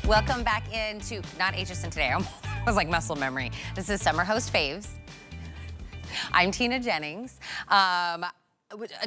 Welcome back into, not HSN Today, I was like muscle memory. This is Summer Host Faves. I'm Tina Jennings.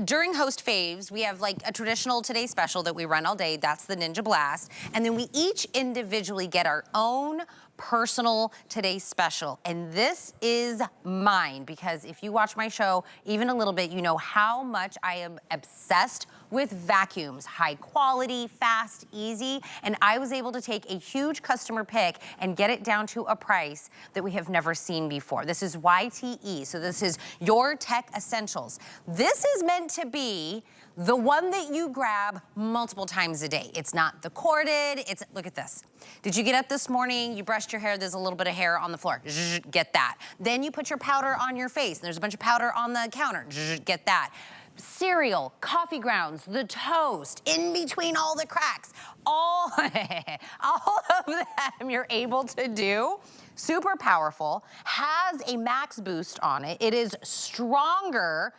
During Host Faves, we have like a traditional Today special that we run all day. That's the Ninja Blast. And then we each individually get our own personal Today special. And this is mine because if you watch my show even a little bit, you know how much I am obsessed with vacuums. High quality, fast, easy. And I was able to take a huge customer pick and get it down to a price that we have never seen before. This is YTE, so this is Your Tech Essentials. This is meant to be the one that you grab multiple times a day. It's not the corded, it's, look at this. Did you get up this morning, you brushed your hair, there's a little bit of hair on the floor, get that. Then you put your powder on your face, and there's a bunch of powder on the counter, get that. Cereal, coffee grounds, the toast, in between all the cracks, all of them you're able to do. Super powerful, has a max boost on it. It is stronger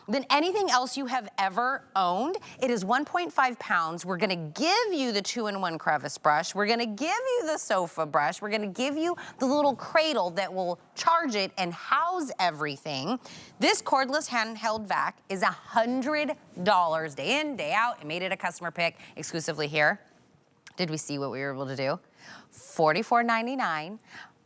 than anything else you have ever owned. It is 1.5 pounds. We're gonna give you the 2-in-1 crevice brush. We're gonna give you the sofa brush. We're gonna give you the little cradle that will charge it and house everything. This cordless handheld vac is $100 day in, day out. It made it a customer pick exclusively here. Did we see what we were able to do? $44.99.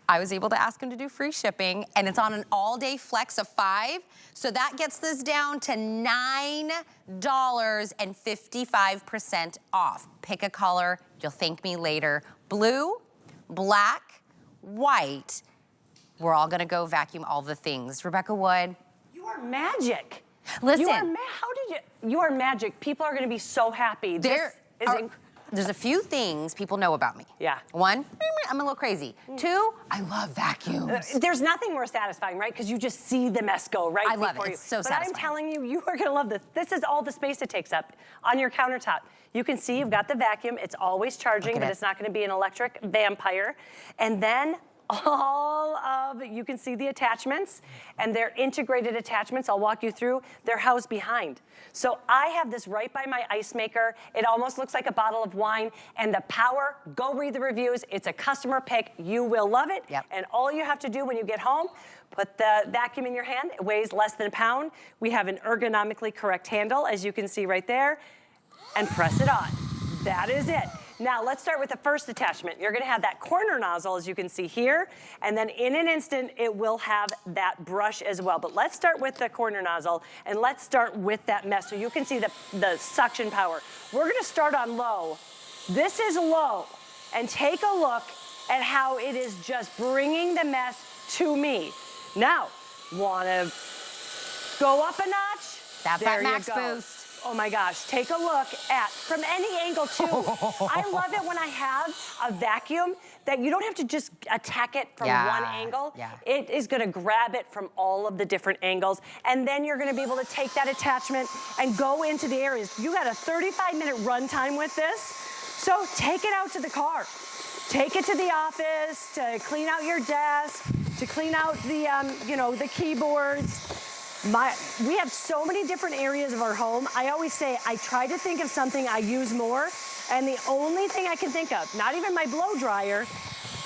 I was able to ask him to do free shipping, and it's on an all-day flex of 5. So that gets this down to $9.55 off. Pick a color, you'll thank me later. Blue, black, white. We're all gonna go vacuum all the things. Rebecca Wood. You are magic. Listen. You are magic. People are gonna be so happy. There's a few things people know about me. Yeah. 1, I'm a little crazy. 2, I love vacuums. There's nothing more satisfying, right? Because you just see the mess go right before you. I love it, it's so satisfying. But I'm telling you, you are gonna love this. This is all the space it takes up on your countertop. You can see you've got the vacuum. It's always charging, but it's not gonna be an electric vampire. And then you can see the attachments, and they're integrated attachments. I'll walk you through. They're housed behind. So I have this right by my ice maker. It almost looks like a bottle of wine, and the power, go read the reviews. It's a customer pick. You will love it. Yep. And all you have to do when you get home, put the vacuum in your hand. It weighs less than a pound. We have an ergonomically correct handle, as you can see right there, and press it on. That is it. Now let's start with the first attachment. You're gonna have that corner nozzle, as you can see here, and then in an instant, it will have that brush as well. But let's start with the corner nozzle, and let's start with that mess so you can see the suction power. We're gonna start on low. This is low, and take a look at how it is just bringing the mess to me. Now, wanna go up a notch? That's that max boost. Oh my gosh, take a look at, from any angle too. I love it when I have a vacuum that you don't have to just attack it from one angle. Yeah. It is gonna grab it from all of the different angles, and then you're gonna be able to take that attachment and go into the areas. You got a 35-minute run time with this, so take it out to the car. Take it to the office, to clean out your desk, to clean out the, the keyboards. We have so many different areas of our home. I always say, I try to think of something I use more, and the only thing I can think of, not even my blow dryer,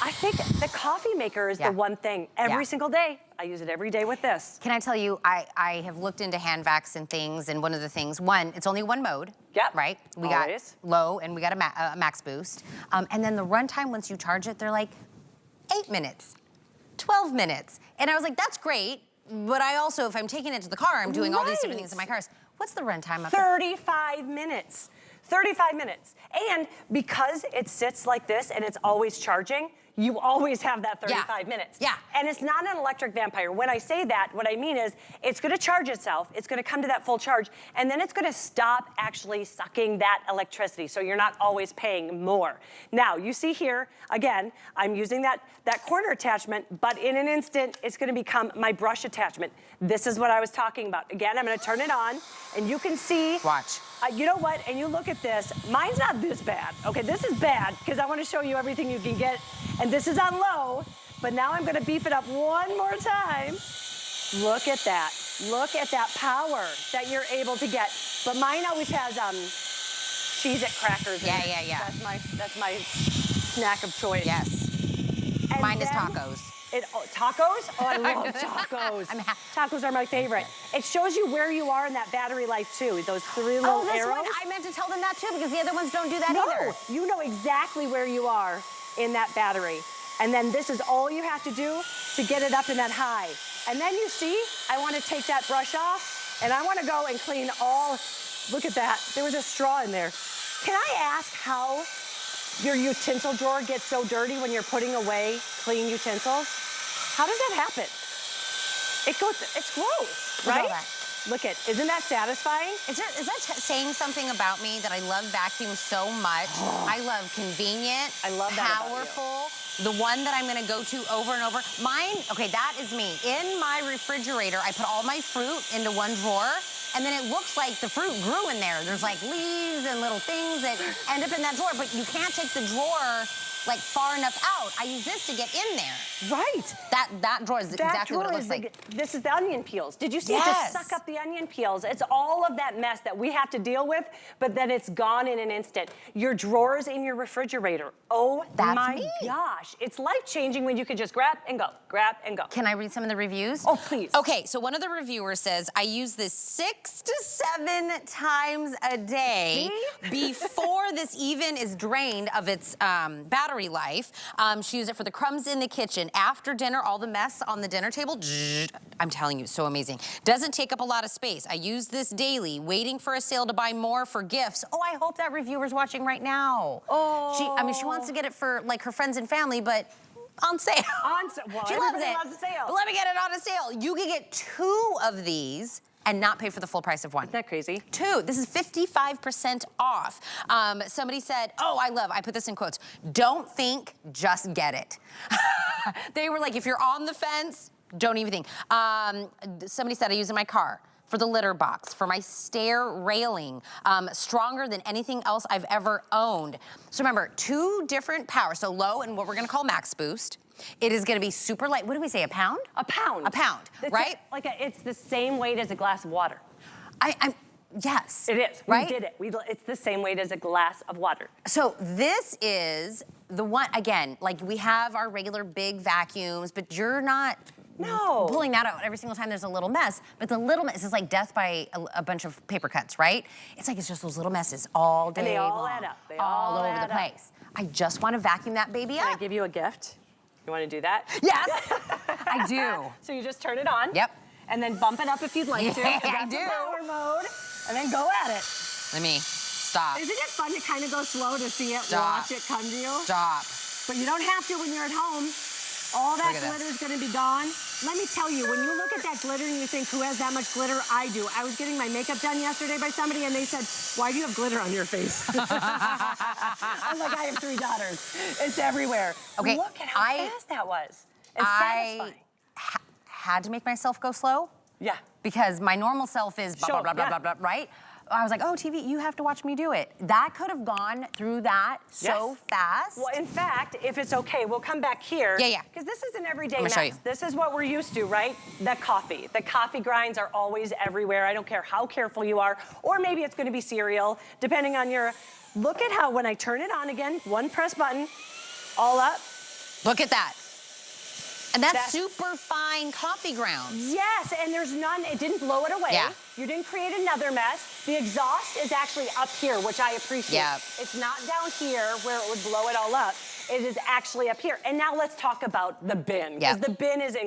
I think the coffee maker is the one thing. Every single day, I use it every day with this. Can I tell you, I have looked into hand vacs and things, and one of the things, one, it's only one mode. Yep. Right? We got low, and we got a max boost. And then the runtime, once you charge it, they're like 8 minutes, 12 minutes. And I was like, that's great. But I also, if I'm taking it to the car, I'm doing all these different things in my cars. What's the runtime of 35 minutes. 35 minutes. And because it sits like this and it's always charging, you always have that 35 minutes. Yeah. And it's not an electric vampire. When I say that, what I mean is it's gonna charge itself, it's gonna come to that full charge, and then it's gonna stop actually sucking that electricity, so you're not always paying more. Now, you see here, again, I'm using that corner attachment, but in an instant, it's gonna become my brush attachment. This is what I was talking about. Again, I'm gonna turn it on, and you can see. Watch. You know what, and you look at this, mine's not this bad. Okay, this is bad, because I wanna show you everything you can get, and this is on low, but now I'm gonna beef it up one more time. Look at that. Look at that power that you're able to get. But mine always has Cheez-It crackers in it. Yeah. That's my snack of choice. Yes. And Mine is then tacos. Tacos? Oh, I love tacos. Tacos are my favorite. It shows you where you are in that battery life too. Those 3 little this arrows. one, I meant to tell them that too because the other ones don't do that either. No, you know exactly where you are in that battery. And then this is all you have to do to get it up in that high. And then you see, I want to take that brush off and I want to go and clean all, look at that. There was a straw in there. Can I ask how your utensil drawer gets so dirty when you're putting away clean utensils? How does that happen? It's gross, right? Look at, isn't that satisfying? Is that saying something about me that I love vacuum so much? I love convenient, I love that powerful, the one that I'm gonna go to over and over. Mine, okay, that is me. In my refrigerator, I put all my fruit into one drawer, and then it looks like the fruit grew in there. There's like leaves and little things that end up in that drawer, but you can't take the drawer like far enough out. I use this to get in there. Right. That drawer is exactly what it looks like. This is the onion peels. Did you see it just suck up the onion peels? It's all of that mess that we have to deal with, but then it's gone in an instant. Your drawers in your refrigerator. Oh my gosh. It's life-changing when you can just grab and go, grab and go. Can I read some of the reviews? Oh, please. Okay, so one of the reviewers says, I use this 6 to 7 times a day before this even is drained of its battery life. She used it for the crumbs in the kitchen. After dinner, all the mess on the dinner table, I'm telling you, so amazing. Doesn't take up a lot of space. I use this daily, waiting for a sale to buy more for gifts. Oh, I hope that reviewer's watching right now. Oh. I mean, she wants to get it for like her friends and family, but on sale. Well, she loves it. loves a sale. But let me get it on a sale. You can get 2 of these and not pay for the full price of one. Isn't that crazy? 2. This is 55% off. Somebody said, oh, I put this in quotes, don't think, just get it. They were like, if you're on the fence, don't even think. Somebody said, I use it in my car, for the litter box, for my stair railing, stronger than anything else I've ever owned. So remember, 2 different powers, so low and what we're gonna call max boost. It is gonna be super light. What do we say, a pound? A pound. A pound, right? It's the same weight as a glass of water. Yes. It is, right? We did it. It's the same weight as a glass of water. So this is the one, again, like we have our regular big vacuums, but you're not pulling that out every single time there's a little mess. But the little mess is like death by a bunch of paper cuts, right? It's like it's just those little messes all day long. And they all long, add up. They all all over the place. I just want to vacuum that baby up. Can I give you a gift? You want to do that? Yes, I do. So you just turn it on. Yep. And then bump it up if you'd like to. I do. Power mode. And then go at it. Let me stop. Isn't it fun to kind of go slow to see it, watch it come to you? Stop. But you don't have to when you're at home. All that glitter is going to be gone. Let me tell you, when you look at that glitter and you think, who has that much glitter? I do. I was getting my makeup done yesterday by somebody and they said, why do you have glitter on your face? I'm like, I have 3 daughters. It's everywhere. Okay, look at how fast that was. It's satisfying. Had to make myself go slow. Yeah. Because my normal self is blah, blah, blah, blah, blah, right? I was like, oh, TV, you have to watch me do it. That could have gone through that so fast. Well, in fact, if it's okay, we'll come back here. Yeah. Because this is an everyday mess. Show you. This is what we're used to, right? The coffee. The coffee grinds are always everywhere. I don't care how careful you are. Or maybe it's going to be cereal, depending on your... Look at how when I turn it on again, 1 press button, all up. Look at that. And that's super fine coffee grounds. Yes, and there's none, it didn't blow it away. Yeah. You didn't create another mess. The exhaust is actually up here, which I appreciate. Yeah. It's not down here where it would blow it all up. It is actually up here. And now let's talk about the bin, because the bin is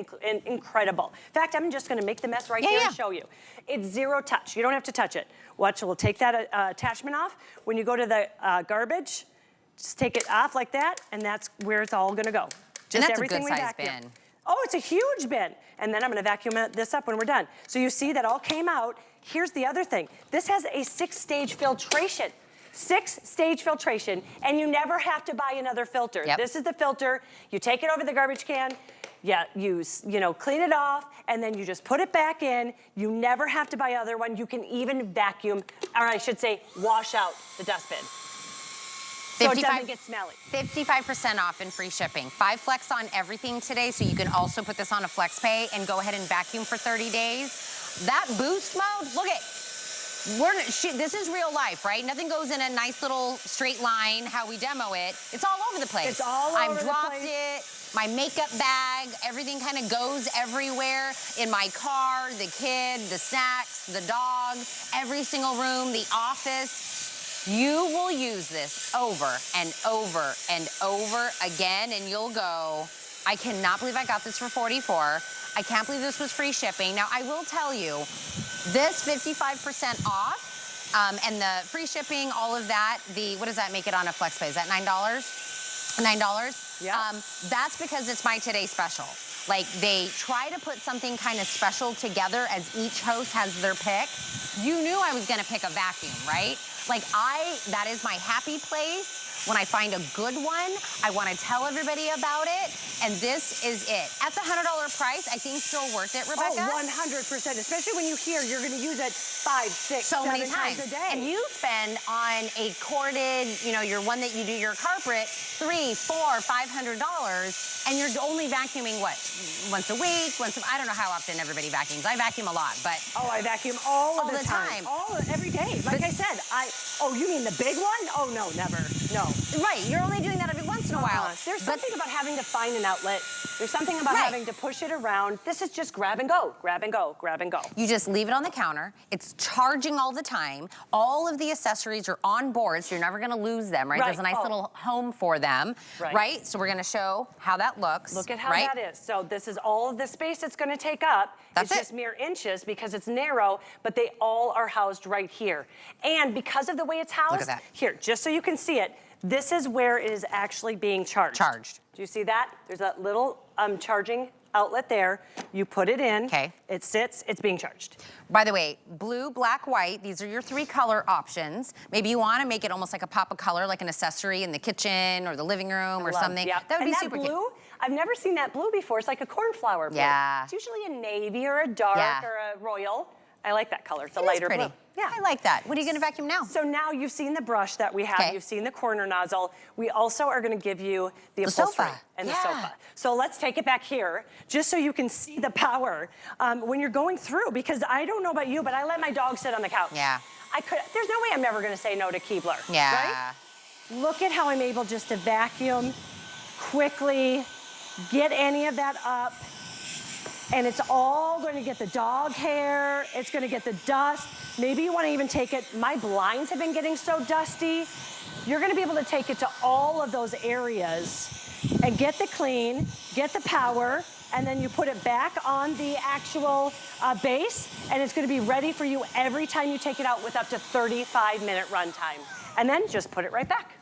incredible. In fact, I'm just gonna make the mess right here and show you. It's 0 touch, you don't have to touch it. Watch, we'll take that attachment off. When you go to the garbage, just take it off like that, and that's where it's all gonna go. And that's a good size bin. Oh, it's a huge bin. And then I'm gonna vacuum this up when we're done. So you see that all came out. Here's the other thing. This has a 6-stage filtration. 6-stage filtration, and you never have to buy another filter. This is the filter. You take it over the garbage can. You clean it off, and then you just put it back in. You never have to buy another one. You can even vacuum, or I should say, wash out the dustbin. So it doesn't get smelly. 55% off and free shipping. 5 flex on everything today, so you can also put this on a flex pay and go ahead and vacuum for 30 days. That boost mode, look at This is real life, right? Nothing goes in a nice little straight line, how we demo it. It's all over the place. It's all over the place. I've dropped it. My makeup bag, everything kind of goes everywhere. In my car, the kid, the snacks, the dog, every single room, the office. You will use this over and over and over again, and you'll go, I cannot believe I got this for $44. I can't believe this was free shipping. Now, I will tell you, this 55% off, and the free shipping, all of that, what does that make it on a FlexPay? Is that $9? $9? Yeah. That's because it's my Today Special. Like, they try to put something kind of special together as each host has their pick. You knew I was gonna pick a vacuum, right? Like, that is my happy place. When I find a good one, I want to tell everybody about it, and this is it. At the $100 price, I think still worth it, Rebecca? Oh, 100%, especially when you hear you're going to use it 5, 6, so 7 many times a day. And you spend on a corded, your one that you do your carpet, $300, $400, $500, and you're only vacuuming what? Once a week, I don't know how often everybody vacuums. I vacuum a lot, but. Oh, I vacuum all the time. Every day. Like I said, oh, you mean the big one? Oh, no, never. No. Right, you're only doing that every once in a while. There's something about having to find an outlet. There's something about having to push it around. This is just grab and go, grab and go, grab and go. You just leave it on the counter. It's charging all the time. All of the accessories are on board, so you're never gonna lose them, right? There's a nice little home for them, right? So we're gonna show how that looks. Look at how that is. So this is all of the space it's gonna take up. It's just mere inches because it's narrow, but they all are housed right here. And because of the way it's housed, look at that. Here, just so you can see it, this is where it is actually being charged. Do you see that? There's that little charging outlet there. You put it in. Okay. It sits. It's being charged. By the way, blue, black, white, these are your 3 color options. Maybe you want to make it almost like a pop of color, like an accessory in the kitchen or the living room or something. Yep. That would be super blue, cute. I've never seen that blue before. It's like a cornflower blue. Yeah. It's usually a navy or a dark or a royal. I like that color. It's a lighter pretty. blue. Yeah, I like that. What are you going to vacuum now? So now you've seen the brush that we have. You've seen the corner nozzle. We also are going to give you the upholstery and the sofa. So let's take it back here, just so you can see the power when you're going through. Because I don't know about you, but I let my dog sit on the couch. Yeah. There's no way I'm ever going to say no to Keebler. Yeah. Right? Look at how I'm able just to vacuum quickly, get any of that up. And it's all going to get the dog hair. It's going to get the dust. Maybe you want to even take it. My blinds have been getting so dusty. You're going to be able to take it to all of those areas and get the clean, get the power, and then you put it back on the actual base, and it's going to be ready for you every time you take it out with up to 35-minute run time. And then just put it right back.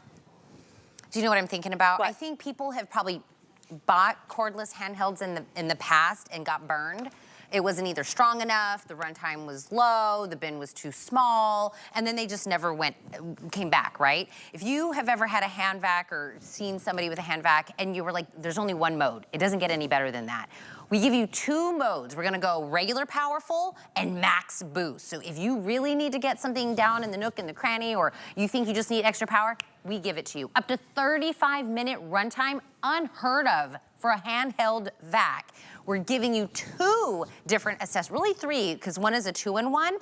Do you know what I'm thinking about? What? I think people have probably bought cordless handhelds in the past and got burned. It wasn't either strong enough, the runtime was low, the bin was too small, and then they just never came back, right? If you have ever had a hand vac or seen somebody with a hand vac and you were like, there's only one mode, it doesn't get any better than that. We give you 2 modes. We're gonna go regular powerful and max boost. So if you really need to get something down in the nook and the cranny, or you think you just need extra power, we give it to you. Up to 35-minute runtime, unheard of for a handheld vac. We're giving you 2 different accessories, really 3, because one is a 2-in-1,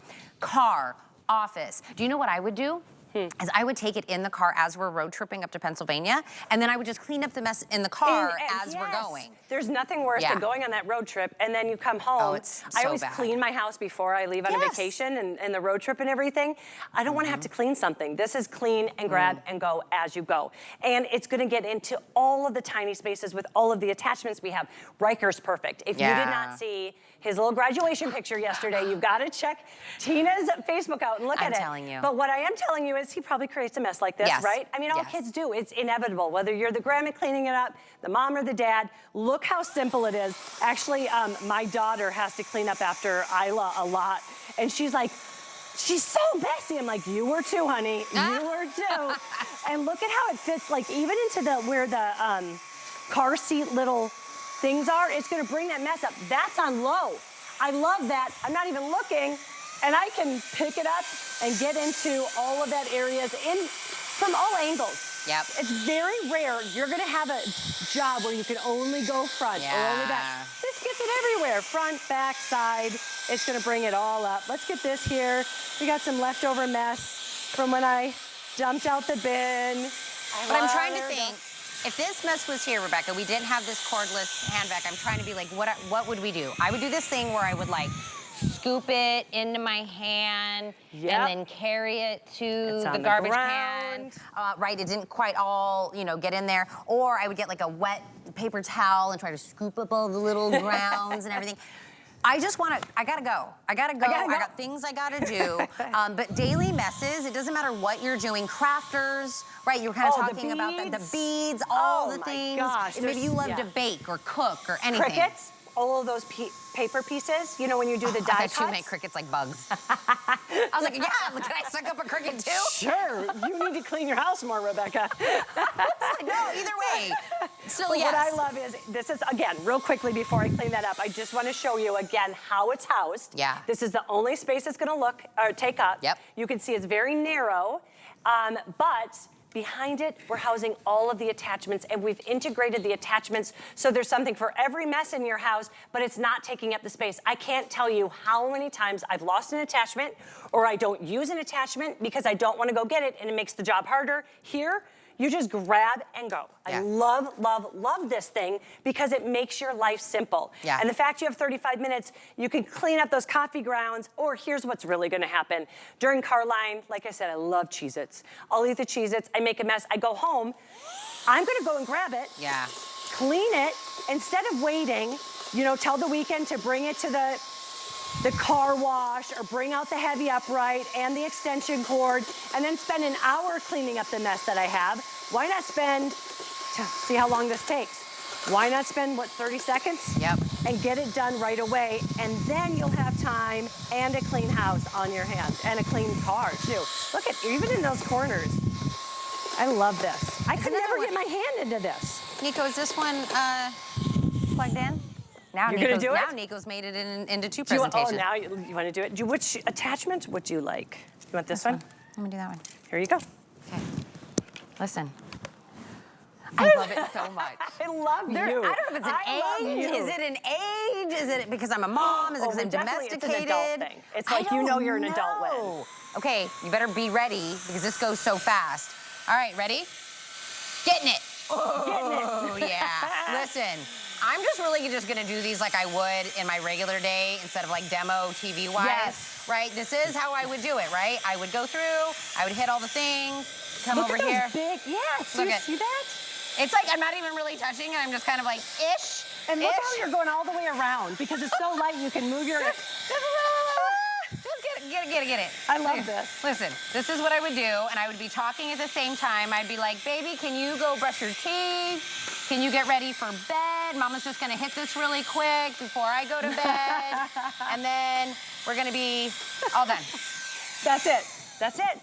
car, office. Do you know what I would do? Is I would take it in the car as we're road tripping up to Pennsylvania, and then I would just clean up the mess in the car as we're going. There's nothing worse than going on that road trip, and then you come home. Oh, it's so I always bad. clean my house before I leave on a vacation and the road trip and everything. I don't want to have to clean something. This is clean and grab and go as you go. And it's going to get into all of the tiny spaces with all of the attachments we have. Riker's perfect. If you did not see his little graduation picture yesterday, you've got to check Tina's Facebook out and look at it. I'm telling you. But what I am telling you is he probably creates a mess like this, right? I mean, all kids do. It's inevitable. Whether you're the grandma cleaning it up, the mom or the dad, look how simple it is. Actually, my daughter has to clean up after Isla a lot. And she's like, she's so messy. I'm like, you were too, honey. You were too. And look at how it fits, like even into where the car seat little things are. It's gonna bring that mess up. That's on low. I love that. I'm not even looking, and I can pick it up and get into all of that areas from all angles. Yep. It's very rare you're gonna have a job where you can only go front or only back. This gets it everywhere, front, back, side. It's gonna bring it all up. Let's get this here. We got some leftover mess from when I dumped out the bin. But I'm trying to think, if this mess was here, Rebecca, we didn't have this cordless hand vac, I'm trying to be like, what would we do? I would do this thing where I would like scoop it into my hand and then carry it to the garbage can. Right, it didn't quite all, you know, get in there. Or I would get like a wet paper towel and try to scoop up all the little grounds and everything. I just want to, I gotta go. I got things I gotta do. But daily messes, it doesn't matter what you're doing. Crafters, right? You were kind of talking about the beads, all the things. Gosh, maybe you love to bake or cook or anything. Crickets, all of those paper pieces, you know, when you do the die cuts. I thought you make crickets like bugs. I was like, yeah, can I suck up a cricket too? Sure, you need to clean your house more, Rebecca. No, either way. Still, What I love is, this is, again, real quickly before I clean that up, I just want to show you again how it's housed. Yeah. This is the only space it's going to take up. Yep. You can see it's very narrow, but behind it, we're housing all of the attachments, and we've integrated the attachments so there's something for every mess in your house, but it's not taking up the space. I can't tell you how many times I've lost an attachment or I don't use an attachment because I don't want to go get it and it makes the job harder. Here, you just grab and go. I love, love, love this thing because it makes your life simple. Yeah. And the fact you have 35 minutes, you can clean up those coffee grounds, or here's what's really gonna happen. During car line, like I said, I love Cheez-Its. I'll eat the Cheez-Its, I make a mess, I go home, I'm gonna go and grab it, clean it, instead of waiting, you know, till the weekend to bring it to the car wash or bring out the heavy upright and the extension cord and then spend an hour cleaning up the mess that I have. Why not spend, see how long this takes. Why not spend, what, 30 seconds? Yep. And get it done right away, and then you'll have time and a clean house on your hands and a clean car too. Look at, even in those corners. I love this. I could never get my hand into this. Nico, is this one plugged in? Now You're gonna do it? Now Nico's made it into two presentations. Oh, now you want to do it? Which attachment would you like? You want this one? Let me do that one. Here you go. Okay. Listen. I love it so much. I love you. I don't know if it's an age. Is it an age? Is it because I'm a mom? Is it because I'm domesticated? It's an adult thing. It's like you know you're an adult when. Okay, you better be ready because this goes so fast. All right, ready? Getting it. Oh, yeah. Listen. I'm just really just gonna do these like I would in my regular day instead of like demo TV-wise, right? This is how I would do it, right? I would go through, I would hit all the things, come over here. Big, yes, do you see that? It's like I'm not even really touching it, I'm just kind of like, ish. And look how you're going all the way around because it's so light you can move your... Just get it. I love this. Listen, this is what I would do, and I would be talking at the same time. I'd be like, baby, can you go brush your teeth? Can you get ready for bed? Mama's just gonna hit this really quick before I go to bed. And then we're gonna be all done. That's it. That's it.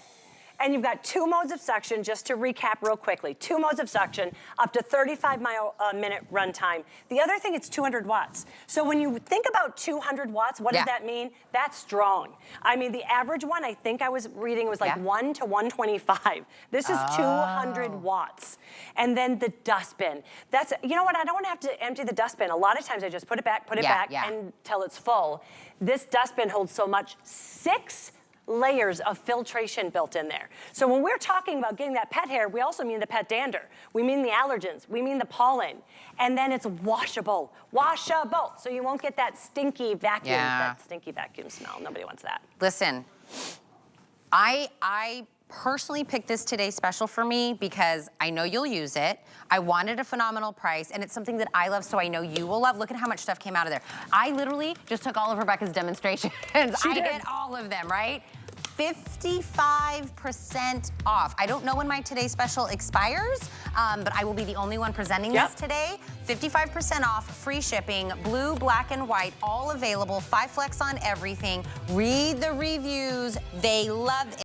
And you've got 2 modes of suction, just to recap real quickly. 2 modes of suction, up to 35-minute run time. The other thing, it's 200 watts. So when you think about 200 watts, what does that mean? That's strong. I mean, the average one, I think I was reading, was like 1 to 125. This is 200 watts. And then the dustbin. That's, you know what, I don't want to have to empty the dustbin. A lot of times I just put it back until it's full. This dustbin holds so much, 6 layers of filtration built in there. So when we're talking about getting that pet hair, we also mean the pet dander. We mean the allergens. We mean the pollen. And then it's washable. Washable. So you won't get that stinky vacuum, that stinky vacuum smell. Nobody wants that. Listen, I personally picked this today special for me because I know you'll use it. I wanted a phenomenal price, and it's something that I love, so I know you will love. Look at how much stuff came out of there. I literally just took all of Rebecca's demonstrations. I get all of them, right? 55% off. I don't know when my Today Special expires, but I will be the only one presenting this today. 55% off, free shipping, blue, black, and white, all available, 5 flex on everything. Read the reviews. They love it.